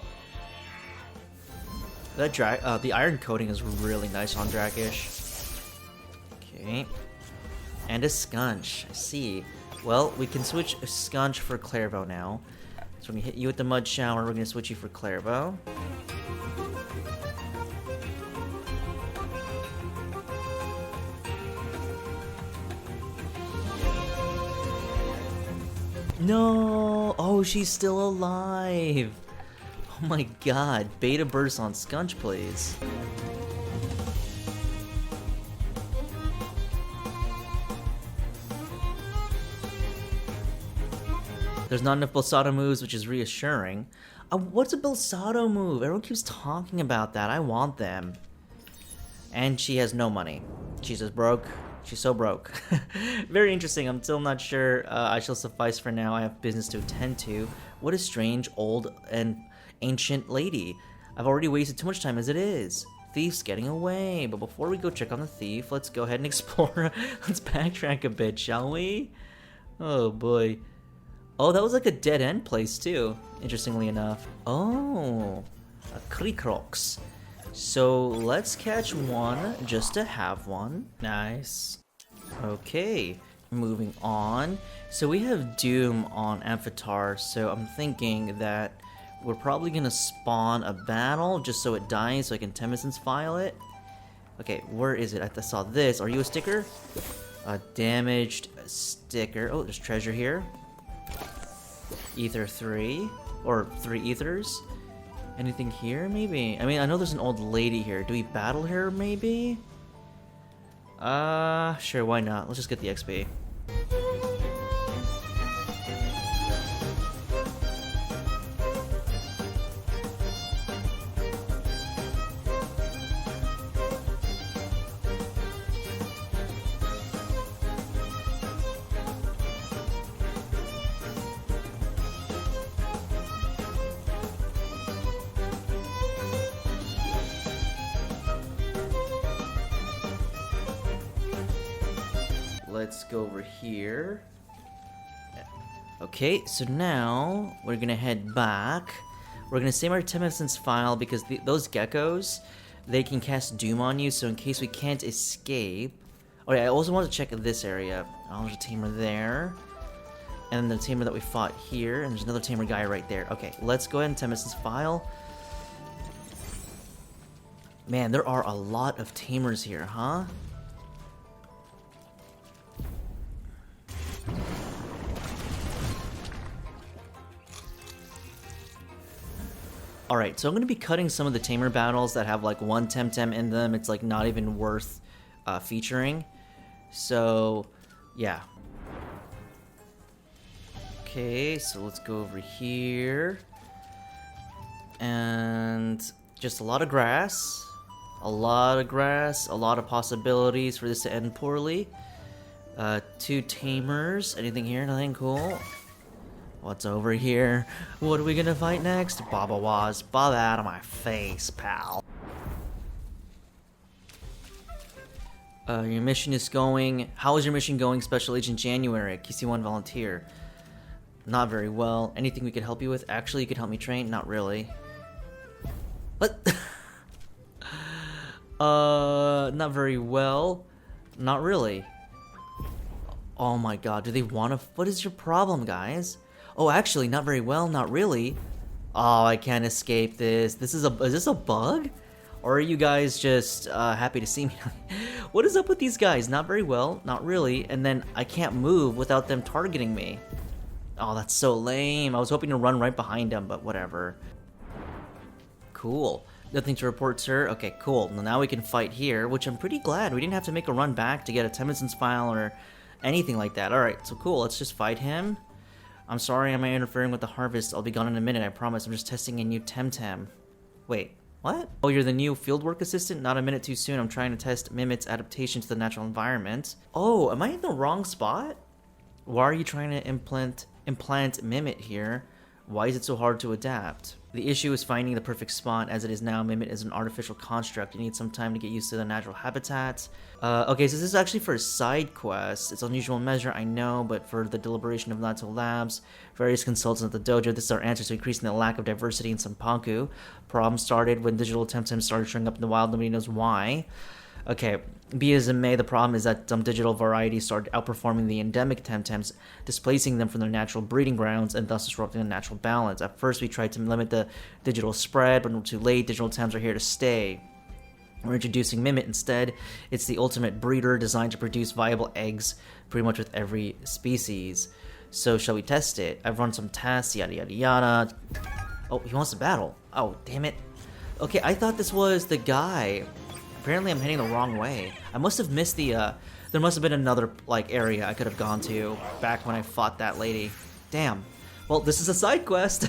That the iron coating is really nice on Drakish. Okay. And a Scunch, I see. Well, we can switch a Scunch for Clairvo now. So when we hit you with the mud shower, we're gonna switch you for Clairvo. No! Oh, she's still alive! Oh my god, Beta Burst on Scunch, please. There's not enough Balsado moves, which is reassuring. What's a Balsado move? Everyone keeps talking about that. I want them. And she has no money. She's just broke. She's so broke. Very interesting. I'm still not sure. I shall suffice for now. I have business to attend to. What a strange, old, and ancient lady. I've already wasted too much time as it is. Thief's getting away. But before we go check on the thief, let's go ahead and explore. Let's backtrack a bit, shall we? Oh boy. Oh, that was like a dead-end place, too, interestingly enough. Oh, a Krikrox. So, let's catch one, just to have one. Nice. Okay, moving on. So we have Doom on Amphitar, so I'm thinking that we're probably gonna spawn a battle, just so it dies, so I can Temessen's file it. Okay, where is it? I saw this. Are you a sticker? A damaged sticker. Oh, there's treasure here. Ether 3, or 3 ethers. Anything here, maybe? I mean, I know there's an old lady here. Do we battle her, maybe? Sure, why not? Let's just get the XP. Let's go over here. Okay, so now we're gonna head back. We're gonna save our Temessen's file because those geckos, they can cast Doom on you, so in case we can't escape... Oh yeah, I also want to check this area. Oh, there's a tamer there. And then the tamer that we fought here, and there's another tamer guy right there. Okay, let's go ahead and Temessen's file. Man, there are a lot of tamers here, huh? Alright, so I'm going to be cutting some of the tamer battles that have like one Temtem in them. It's like not even worth featuring. So, yeah. Okay, so let's go over here. And just a lot of grass. A lot of grass. A lot of possibilities for this to end poorly. 2 tamers. Anything here? Nothing cool. What's over here? What are we gonna fight next? Baba Waz, bob out of my face, pal. Your mission is going... How is your mission going, Special Agent January? QC1 volunteer. Not very well. Anything we could help you with? Actually, you could help me train? Not really. What? Not very well. Not really. Oh my god, do they want to... What is your problem, guys? Oh, actually, not very well, not really. Oh, I can't escape this. Is this a bug? Or are you guys just happy to see me? What is up with these guys? Not very well, not really. And then I can't move without them targeting me. Oh, that's so lame. I was hoping to run right behind them, but whatever. Cool. Nothing to report, sir. Okay, cool. Well, now we can fight here, which I'm pretty glad. We didn't have to make a run back to get a Temessen's file or anything like that. Alright, so cool. Let's just fight him. I'm sorry, am I interfering with the harvest? I'll be gone in a minute, I promise. I'm just testing a new Temtem. Wait, What? Oh, you're the new fieldwork assistant? Not a minute too soon. I'm trying to test Mimic's adaptation to the natural environment. Oh, am I in the wrong spot? Why are you trying to implant Mimit here? Why is it so hard to adapt? The issue is finding the perfect spot. As it is now, Mimit is an artificial construct. You need some time to get used to the natural habitats. Okay, so this is actually for a side quest. It's unusual measure, I know, but for the deliberation of Nanto Labs, various consultants at the dojo, this is our answer to increasing the lack of diversity in Sampanku. Problem started when digital Temtem started showing up in the wild. Nobody knows why. Okay, be as it may, the problem is that some digital varieties started outperforming the endemic Temtems, displacing them from their natural breeding grounds and thus disrupting the natural balance. At first, we tried to limit the digital spread, but too late. Digital Tems are here to stay. We're introducing Mimit instead. It's the ultimate breeder designed to produce viable eggs pretty much with every species. So, shall we test it? I've run some tests, yada yada yada. Oh, he wants to battle. Oh, damn it. Okay, I thought this was the guy. Apparently I'm heading the wrong way. I must have missed the, there must have been another, like, area I could have gone to back when I fought that lady. Damn. Well, this is a side quest.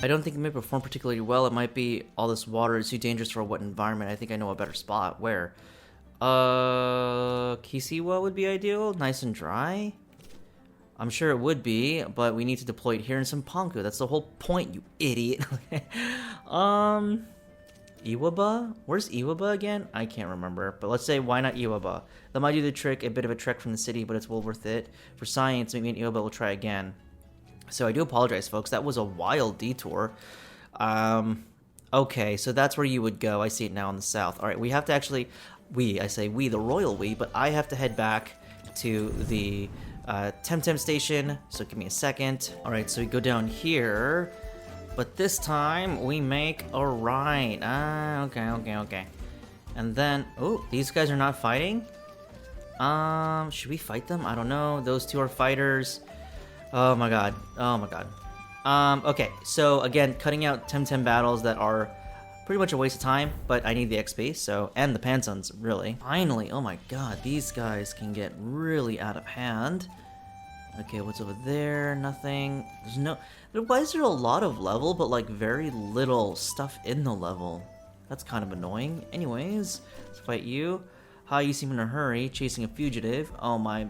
I don't think it may perform particularly well. It might be all this water is too dangerous for a wet environment. I think I know a better spot. Where? Kisiwa would be ideal. Nice and dry. I'm sure it would be, but we need to deploy it here in Sampanku. That's the whole point, you idiot. Iwaba? Where's Iwaba again? I can't remember, but let's say why not Iwaba? That might do the trick, a bit of a trek from the city, but it's well worth it. For science, maybe an Iwaba will try again. So I do apologize, folks. That was a wild detour. Okay, so that's where you would go. I see it now in the south. All right, we have to actually... I say we, the royal we, but I have to head back to the Temtem station. So give me a second. All right, so we go down here. But this time, we make a right. Okay. And then... Oh, these guys are not fighting? Should we fight them? I don't know. Those two are fighters. Oh my god. Okay, so again, cutting out Temtem battles that are pretty much a waste of time, but I need the XP, so, and the Pansons, really. Finally, oh my god, these guys can get really out of hand. Okay, what's over there? Nothing. There's no... Why is there a lot of level, but like very little stuff in the level? That's kind of annoying. Anyways, let's fight you. Hi, you seem in a hurry, chasing a fugitive. Oh my,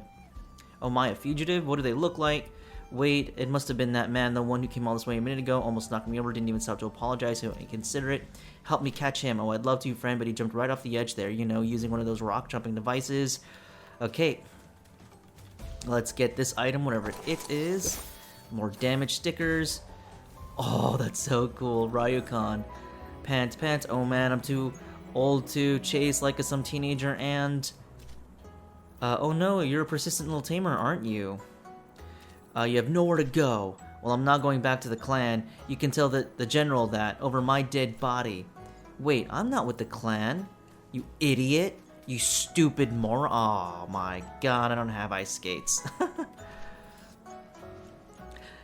a fugitive? What do they look like? Wait, it must have been that man, the one who came all this way a minute ago, almost knocked me over, didn't even stop to apologize, so inconsiderate. Help me catch him. Oh, I'd love to, friend, but he jumped right off the edge there, you know, using one of those rock jumping devices. Okay. Let's get this item, whatever it is. More damage stickers. Oh, that's so cool. Ryukan. Pants. Oh man, I'm too old to chase like some teenager and... oh no, you're a persistent little tamer, aren't you? You have nowhere to go. Well, I'm not going back to the clan. You can tell the general that over my dead body. Wait, I'm not with the clan. You idiot. You stupid moron. Oh my god, I don't have ice skates.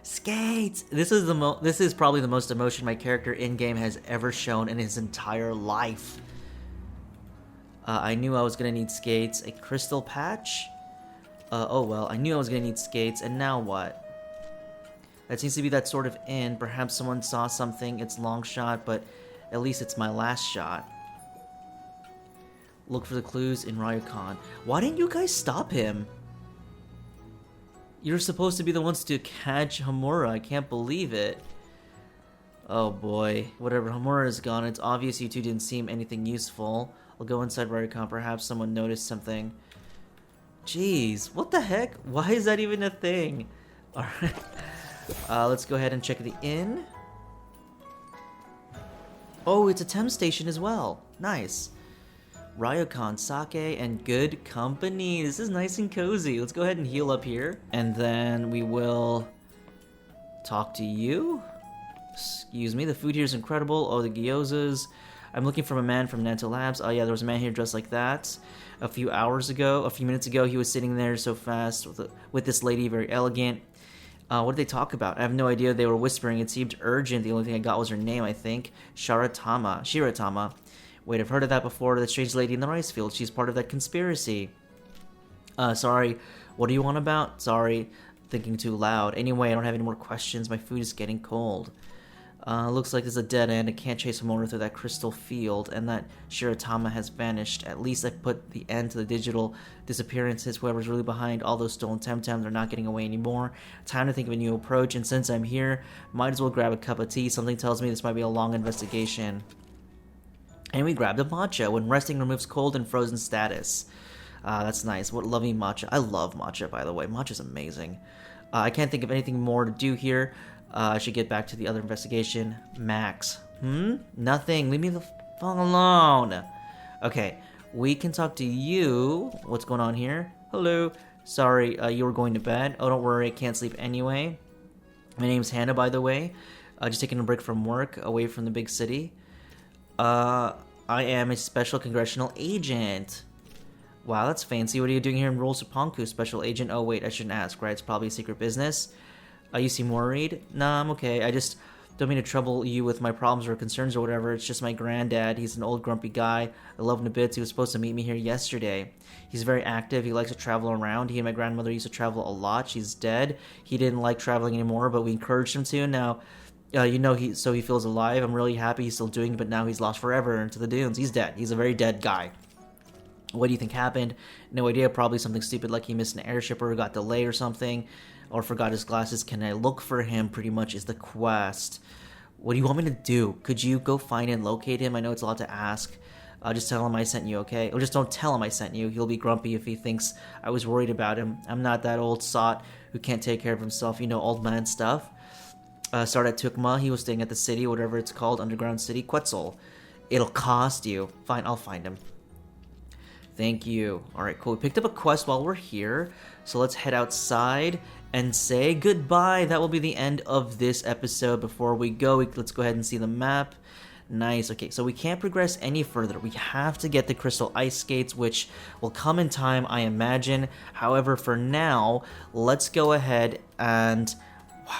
Skates! This is probably the most emotion my character in-game has ever shown in his entire life. I knew I was gonna need skates. A crystal patch? Oh well, I knew I was gonna need skates, and now what? That seems to be that sort of end. Perhaps someone saw something, it's long shot, but at least it's my last shot. Look for the clues in Ryukan. Why didn't you guys stop him? You're supposed to be the ones to catch Homura. I can't believe it. Oh boy. Whatever, Homura is gone. It's obvious you two didn't seem anything useful. I'll go inside Raycon. Perhaps someone noticed something. Jeez, what the heck? Why is that even a thing? Alright. Let's go ahead and check the inn. Oh, it's a Temtem station as well. Nice. Ryokan, sake, and good company. This is nice and cozy. Let's go ahead and heal up here. And then we will talk to you. Excuse me, the food here is incredible. Oh, the gyozas. I'm looking for a man from Nanto Labs. Oh yeah, there was a man here dressed like that. A few minutes ago, he was sitting there so fast with this lady, very elegant. What did they talk about? I have no idea. They were whispering. It seemed urgent. The only thing I got was her name, I think. Shiratama. Wait, I've heard of that before. The strange lady in the rice field. She's part of that conspiracy. Sorry. What do you want about? Sorry. Thinking too loud. Anyway, I don't have any more questions. My food is getting cold. Looks like there's a dead end. I can't chase him over through that crystal field, and that Shiratama has vanished. At least I put the end to the digital disappearances. Whoever's really behind all those stolen Temtems, they're not getting away anymore. Time to think of a new approach, and since I'm here, might as well grab a cup of tea. Something tells me this might be a long investigation. And we grabbed a matcha. When resting, removes cold and frozen status. That's nice. What lovely matcha. I love matcha, by the way. Matcha's amazing. I can't think of anything more to do here. I should get back to the other investigation. Max. Nothing. Leave me the fuck alone. Okay, we can talk to you. What's going on here? Hello. Sorry, you were going to bed. Oh, don't worry. I can't sleep anyway. My name's Hannah, by the way. Just taking a break from work, away from the big city. I am a special congressional agent. Wow, that's fancy. What are you doing here in Rural Supanku, special agent? Oh, wait, I shouldn't ask, right? It's probably a secret business. You seem worried? Nah, I'm okay. I just don't mean to trouble you with my problems or concerns or whatever. It's just my granddad. He's an old grumpy guy. I love him to bits. He was supposed to meet me here yesterday. He's very active. He likes to travel around. He and my grandmother used to travel a lot. She's dead. He didn't like traveling anymore, but we encouraged him to. Now, he feels alive. I'm really happy he's still doing it, but now he's lost forever into the dunes. He's dead. He's a very dead guy. What do you think happened? No idea. Probably something stupid like he missed an airship or got delayed or something. Or forgot his glasses. Can I look for him? Pretty much is the quest. What do you want me to do? Could you go find and locate him? I know it's a lot to ask. Just tell him I sent you, okay? Or just don't tell him I sent you. He'll be grumpy if he thinks I was worried about him. I'm not that old sot who can't take care of himself. You know, old man stuff. Start at Tukma. He was staying at the city, whatever it's called, underground city. Quetzal. It'll cost you. Fine, I'll find him. Thank you. Alright, cool. We picked up a quest while we're here. So let's head outside and say goodbye. That will be the end of this episode. Before we go, let's go ahead and see the map. Nice. Okay, so we can't progress any further. We have to get the crystal ice skates, which will come in time, I imagine. However, for now, let's go ahead and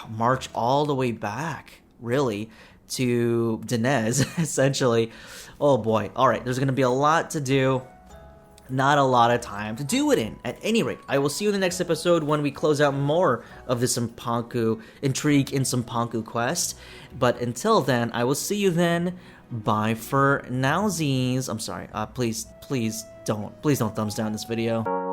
march all the way back, really, to Dinez, essentially. Oh boy. Alright, there's going to be a lot to do. Not a lot of time to do it in. At any rate, I will see you in the next episode when we close out more of the Sampanku intrigue in Sampanku quest. But until then, I will see you then. Bye for nowsies. I'm sorry. Please don't thumbs down this video.